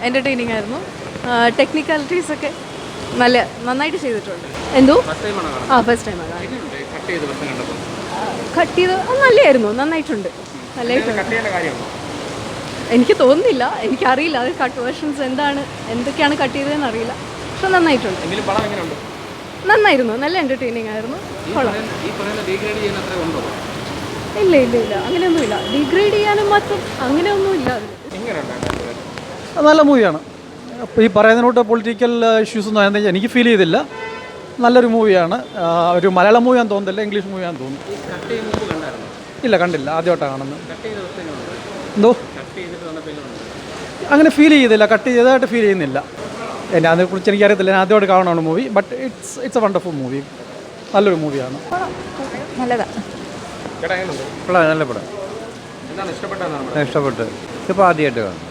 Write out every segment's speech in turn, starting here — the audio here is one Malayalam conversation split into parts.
എൻ്റർടൈനിങ് ആയിരുന്നു. ടെക്നിക്കാലിറ്റീസൊക്കെ നന്നായിട്ട് ചെയ്തിട്ടുണ്ട്. എന്തോ ഫസ്റ്റ് ടൈമാണ് കട്ട് ചെയ്ത് നല്ലതായിരുന്നു. നന്നായിട്ടുണ്ട്. എനിക്ക് തോന്നുന്നില്ല, എനിക്കറിയില്ല അത് കട്ട് വേർഷൻസ് എന്തൊക്കെയാണ് കട്ട് ചെയ്തതെന്ന് അറിയില്ല. പക്ഷെ നന്നായിട്ടുണ്ട്. നന്നായിരുന്നു. നല്ല എൻ്റർടൈനിങ് ആയിരുന്നു. ഇല്ല അങ്ങനെയൊന്നുമില്ല. ഡിഗ്രേഡ് ചെയ്യാനും മാത്രം അങ്ങനെയൊന്നുമില്ല. നല്ല മൂവിയാണ്. ഈ പറയുന്നതിനോട്ട് പൊളിറ്റിക്കൽ ഇഷ്യൂസൊന്നും എനിക്ക് ഫീൽ ചെയ്തില്ല. നല്ലൊരു മൂവിയാണ്. ഒരു മലയാളം മൂവിയാന്ന് തോന്നുന്നില്ല, ഇംഗ്ലീഷ് മൂവിയാന്ന് തോന്നുന്നു. ഇല്ല, കണ്ടില്ല, ആദ്യമായിട്ടാണ് കാണുന്നത്. എന്തോ അങ്ങനെ ഫീൽ ചെയ്തില്ല, കട്ട് ചെയ്തതായിട്ട് ഫീൽ ചെയ്യുന്നില്ല. അതിനെക്കുറിച്ച് എനിക്കറിയത്തില്ല, ഞാൻ ആദ്യമായിട്ട് കാണുന്നതാണ് movie. But it's A wonderful movie. നല്ലൊരു മൂവിയാണ്. നല്ലതാണ്. നല്ല പടം, ഇഷ്ടപ്പെട്ടു. ഇപ്പോൾ ആദ്യമായിട്ട് കാണും.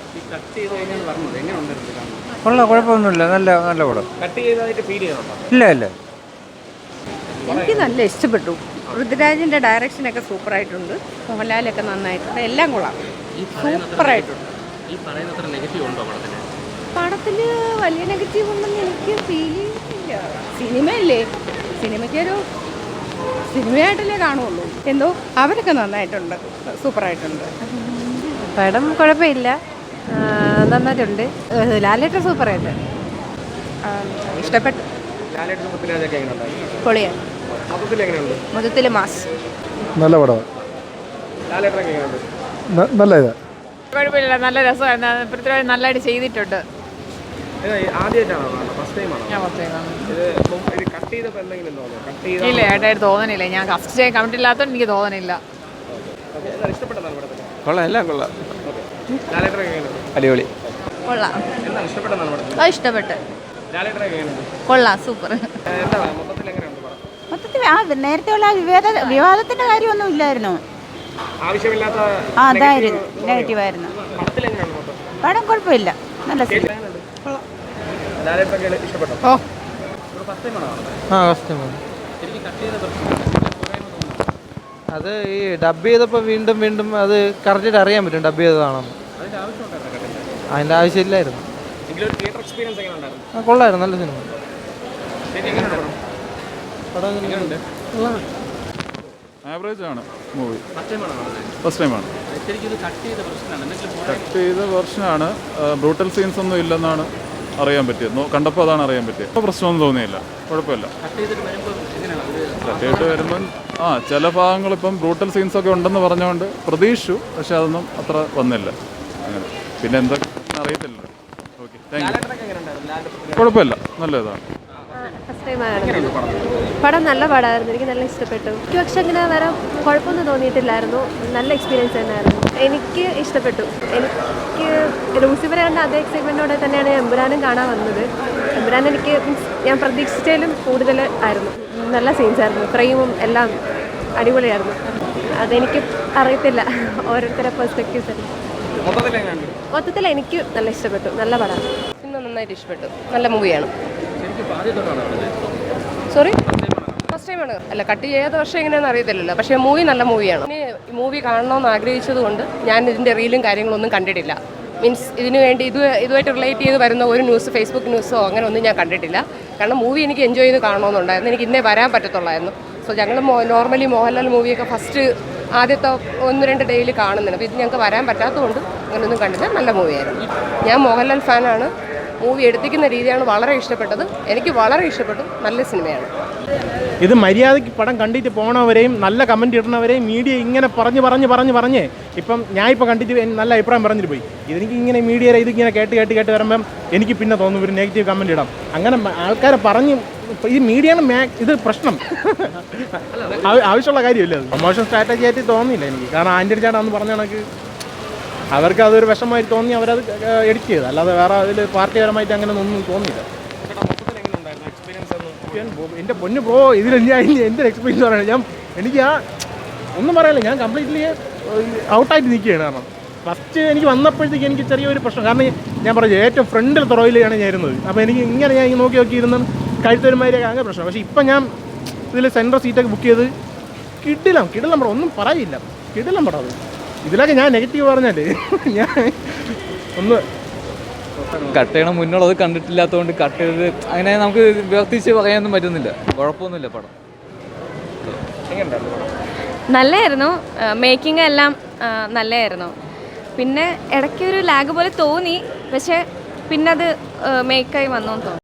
കുഴപ്പമൊന്നുമില്ല, നല്ല പടം. ഇല്ല എനിക്ക് നല്ല ഇഷ്ടപ്പെട്ടു. പൃഥ്വിരാജിൻ്റെ ഡയറക്ഷനൊക്കെ സൂപ്പറായിട്ടുണ്ട്. മോഹൻലാലൊക്കെ നന്നായിട്ടുണ്ട്. എല്ലാം കൊള്ളാം, സൂപ്പറായിട്ടുണ്ട്. പടത്തിൽ വലിയ നെഗറ്റീവ് ഉണ്ടെന്ന് എനിക്ക് ഫീൽ ചെയ്യുന്നില്ല. സിനിമയല്ലേ, സിനിമയായിട്ടല്ലേ കാണുള്ളൂ. എന്തോ അവരൊക്കെ നന്നായിട്ടുണ്ട്, സൂപ്പറായിട്ടുണ്ട്. പടം കുഴപ്പമില്ല, നന്നായിട്ടുണ്ട്. ലാലേട്ടൻ സൂപ്പറായിട്ട് ഇഷ്ടപ്പെട്ടു. പൊളിയാണ്. മൊത്തത്തിൽ മാസ്. നല്ല പടമാണ്. നല്ല ഇതാ, കുഴപ്പമില്ല, നല്ല രസമായിരുന്നു. പൃഥ്വിരാജ് നല്ലതായിട്ട് ചെയ്തിട്ടുണ്ട്. ഇല്ല, ഏട്ടായിട്ട് തോന്നണില്ല. ഞാൻ ഫസ്റ്റ് ടൈം കണ്ടിട്ടില്ലാത്തതുകൊണ്ട് എനിക്ക് തോന്നണില്ല. എല്ലാം കൊള്ളാം. അടിപൊളി. കൊള്ളാം, ഇഷ്ടപ്പെട്ട്. കൊള്ളാം, സൂപ്പർ. മൊത്തത്തിൽ നേരത്തെയുള്ള വിവാദത്തിന്റെ കാര്യമൊന്നും ഇല്ലായിരുന്നു. അതായിരുന്നു നെഗറ്റീവായിരുന്നു. പടം കുഴപ്പമില്ല, നല്ല അത് ഈ ഡബ് ചെയ്തപ്പോൾ വീണ്ടും അത് കറക്റ്റായിട്ട് അറിയാൻ പറ്റും ഡബ് ചെയ്തതാണെന്ന്. അതിൻ്റെ ആവശ്യമില്ലായിരുന്നു. കൊള്ളായിരുന്നു, നല്ല സിനിമ. ആവറേജ് ആണ് മൂവി. ഫസ്റ്റ് ടൈമാണ്. കട്ട് ചെയ്ത വെർഷനാണ്. ബ്രൂട്ടൽ സീൻസ് ഒന്നും ഇല്ലെന്നാണ് അറിയാൻ പറ്റിയത്. കണ്ടപ്പോൾ അതാണ് അറിയാൻ പറ്റിയത്. ഇപ്പോൾ പ്രശ്നമൊന്നും തോന്നിയില്ല, കുഴപ്പമില്ല. കട്ട് ചെയ്തിട്ട് വരുമ്പം ചില ഭാഗങ്ങളിപ്പം ബ്രൂട്ടൽ സീൻസൊക്കെ ഉണ്ടെന്ന് പറഞ്ഞുകൊണ്ട് പ്രതീക്ഷിച്ചു, പക്ഷെ അതൊന്നും അത്ര വന്നില്ല. അങ്ങനെ പിന്നെ എന്തൊക്കെ അറിയത്തില്ല. Okay, thank you. കുഴപ്പമില്ല, നല്ല ഇതാണ്. ഫസ്റ്റ് ടൈമായിരുന്നു. പടം നല്ല പടമായിരുന്നു, എനിക്ക് നല്ല ഇഷ്ടപ്പെട്ടു. എനിക്ക് പക്ഷെ അങ്ങനെ വേറെ കുഴപ്പമൊന്നും തോന്നിയിട്ടില്ലായിരുന്നു. നല്ല എക്സ്പീരിയൻസ് തന്നെയായിരുന്നു. എനിക്ക് ഇഷ്ടപ്പെട്ടു. എനിക്ക് ലൂസിഫർ കണ്ട അതേ എക്സൈറ്റ്മെൻറ്റോടെ തന്നെയാണ് എമ്പുരാനും കാണാൻ വന്നത്. എമ്പുരാൻ എനിക്ക് ഞാൻ പ്രതീക്ഷിച്ചതിലും കൂടുതൽ ആയിരുന്നു. നല്ല സീൻസായിരുന്നു, ഫ്രെയിമും എല്ലാം അടിപൊളിയായിരുന്നു. അതെനിക്ക് അറിയത്തില്ല, ഓരോരുത്തരുടെ പെർസ്പെക്റ്റീവ്സ് അല്ലേ. മൊത്തത്തിൽ എനിക്ക് നല്ല ഇഷ്ടപ്പെട്ടു, നല്ല പടമാണ്. സിനിമ നന്നായിട്ട് ഇഷ്ടപ്പെട്ടു, നല്ല മൂവിയാണ്. സോറി, ഫസ്റ്റ് ടൈമാണ്. അല്ല, കട്ട് ചെയ്യാത്ത വർഷം എങ്ങനെയാണെന്ന് അറിയത്തില്ലല്ലോ, പക്ഷേ മൂവി നല്ല മൂവിയാണ്. ഈ മൂവി കാണണമെന്ന് ആഗ്രഹിച്ചത് കൊണ്ട് ഞാൻ ഇതിൻ്റെ റീലും കാര്യങ്ങളൊന്നും കണ്ടിട്ടില്ല. മീൻസ് ഇതിനു വേണ്ടി ഇതുമായിട്ട് റിലേറ്റ് ചെയ്ത് വരുന്ന ഒരു ന്യൂസ്, ഫേസ്ബുക്ക് ന്യൂസോ അങ്ങനെ ഒന്നും ഞാൻ കണ്ടിട്ടില്ല. കാരണം മൂവി എനിക്ക് എൻജോയ് ചെയ്ത് കാണണമെന്നുണ്ടായിരുന്നു. എനിക്ക് ഇന്നേ വരാൻ പറ്റത്തുള്ളായിരുന്നു. സോ ഞങ്ങൾ നോർമലി മോഹൻലാൽ മൂവിയൊക്കെ ഫസ്റ്റ് ആദ്യത്തെ 1-2 ഡേയിൽ കാണുന്നുണ്ട്. അപ്പോൾ ഇത് ഞങ്ങൾക്ക് വരാൻ പറ്റാത്തതുകൊണ്ട് അങ്ങനെയൊന്നും കണ്ടില്ല. നല്ല മൂവിയായിരുന്നു. ഞാൻ മോഹൻലാൽ ഫാനാണ്. മൂവി എടുത്തിരിക്കുന്ന രീതിയാണ് വളരെ ഇഷ്ടപ്പെട്ടത്. എനിക്ക് വളരെ ഇഷ്ടപ്പെട്ടു. നല്ല സിനിമയാണ്. ഇത് മര്യാദയ്ക്ക് പടം കണ്ടിട്ട് പോണവരെയും നല്ല കമൻറ്റ് ഇടുന്നവരെയും മീഡിയ ഇങ്ങനെ പറഞ്ഞ് ഇപ്പം ഞാൻ ഇപ്പോൾ കണ്ടിട്ട് നല്ല അഭിപ്രായം പറഞ്ഞിട്ട് പോയി. ഇതെനിക്ക് ഇങ്ങനെ മീഡിയയിൽ ഇതിങ്ങനെ കേട്ട് വരുമ്പം എനിക്ക് പിന്നെ തോന്നും ഒരു നെഗറ്റീവ് കമൻറ്റ് ഇടാം. അങ്ങനെ ആൾക്കാരെ പറഞ്ഞ് ഈ മീഡിയയാണ് ഇത് പ്രശ്നം. ആവശ്യമുള്ള കാര്യമില്ല. അത് പ്രൊമോഷൻ സ്ട്രാറ്റജി ആയിട്ട് തോന്നിയില്ല എനിക്ക്. കാരണം ആൻ്റണി ചേട്ടാ എന്ന് പറഞ്ഞ കണക്ക് അവർക്ക് അതൊരു വിഷമമായി തോന്നി അവരത് എഡിറ്റ് ചെയ്തു. അല്ലാതെ വേറെ അതിൽ പാർട്ടിപരമായിട്ട് അങ്ങനെ ഒന്നും തോന്നിയില്ല. എൻ്റെ പൊന്നു ബ്രോ, ഇതിൽ എൻ്റെ എക്സ്പീരിയൻസ് പറയുന്നത് എനിക്ക് ഒന്നും പറയാനില്ല. ഞാൻ കംപ്ലീറ്റ്ലി ഔട്ടായിട്ട് നിൽക്കുകയാണ്. കാരണം ഫസ്റ്റ് എനിക്ക് വന്നപ്പോഴത്തേക്ക് എനിക്ക് ചെറിയൊരു പ്രശ്നം. കാരണം ഞാൻ പറഞ്ഞു ഏറ്റവും ഫ്രണ്ടിൽ തുറവിലാണ് ഞാൻ ഇരുന്നത്. അപ്പോൾ എനിക്ക് ഇങ്ങനെ ഞാൻ നോക്കി ഇരുന്ന് കഴുത്തൊരുമാതിരിയൊക്കെ അങ്ങനെ പ്രശ്നം. പക്ഷേ ഇപ്പം ഞാൻ ഇതിൽ സെൻട്രൽ സീറ്റൊക്കെ ബുക്ക് ചെയ്ത് കിടിലം പടം, ഒന്നും പറയില്ല, കിടിലം പടം. അത് ഇതിലൊക്കെ ഞാൻ നെഗറ്റീവ് പറഞ്ഞാൽ ഞാൻ ഒന്ന് കട്ടയുടെ മുന്നുള്ളത് കണ്ടിട്ടില്ലാത്തതുകൊണ്ട് കട്ടയുടെ അങ്ങനെ നമുക്ക് വേർതിരിച്ച് പറയാനൊന്നും പറ്റുന്നില്ല. കുഴപ്പമൊന്നുമില്ല പടം. നല്ലതായിരുന്നു. മേക്കിംഗ് എല്ലാം നല്ലതായിരുന്നു. പിന്നെ ഇടയ്ക്കൊരു ലാഗ് പോലെ തോന്നി, പക്ഷേ പിന്നെ അത് മേക്കായി വന്നു തോന്നി.